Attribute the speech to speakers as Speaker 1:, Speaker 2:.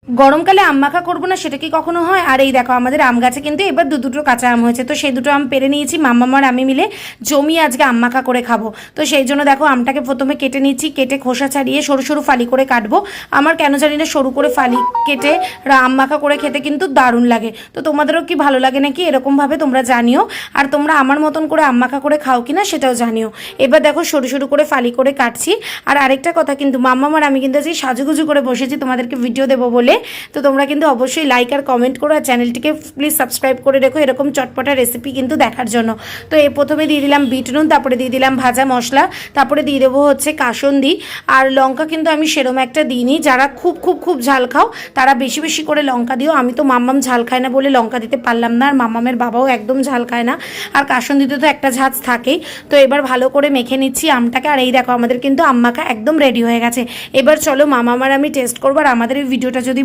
Speaker 1: গরমকালে আম মাখা করবো না সেটা কি কখনো হয়? আর এই দেখো আমাদের আম গাছে কিন্তু এবার দুটো কাঁচা আম হয়েছে, তো সেই দুটো আম পেরে নিয়েছি, মাম্মাম আর আমি মিলে জমিয়ে আজকে আম মাখা করে খাবো। তো সেই জন্য দেখো আমটাকে প্রথমে কেটে নিচ্ছি, কেটে খোসা ছাড়িয়ে সরু সরু ফালি করে কাটবো। আমার কেন জানি না সরু করে ফালি কেটে আম মাখা করে খেতে কিন্তু দারুণ লাগে। তো তোমাদেরও কি ভালো লাগে নাকি এরকমভাবে তোমরা জানিও, আর তোমরা আমার মতন করে আম মাখা করে খাও কিনা সেটাও জানিও। এবার দেখো সরু সরু করে ফালি করে কাটছি। আর আরেকটা কথা, কিন্তু মাম্মাম আর আমি কিন্তু আজকে সাজুগুজু করে বসেছি তোমাদেরকে ভিডিও দেবো বলে। তো তোমরা কিন্তু অবশ্যই লাইক আর কমেন্ট করো, আর চ্যানেলটিকে প্লিজ সাবস্ক্রাইব করে রেখো এরকম চটপটা রেসিপি কিন্তু দেখার জন্য। তো এই প্রথমে দিয়ে দিলাম বিট নুন, তারপরে দিয়ে দিলাম ভাজা মশলা, তারপরে দিয়ে দেবো হচ্ছে কাসুন্দি। আর লঙ্কা কিন্তু আমি সেরম একটা দিইনি, যারা খুব খুব খুব ঝাল খাও তারা বেশি বেশি করে লঙ্কা দিও। আমি তো মাম্মাম ঝাল খায় না বলে লঙ্কা দিতে পারলাম না, আর মাম্মামের বাবাও একদম ঝাল খায় না, আর কাসুন্দিতে তো একটা ঝাঁজ থাকেই। তো এবার ভালো করে মেখে নিচ্ছি আমটাকে। আর এই দেখো আমাদের কিন্তু আম মাখা একদম রেডি হয়ে গেছে। এবার চলো মামাম আর আমি টেস্ট করবো। আর আমাদের এই ভিডিওটা যদি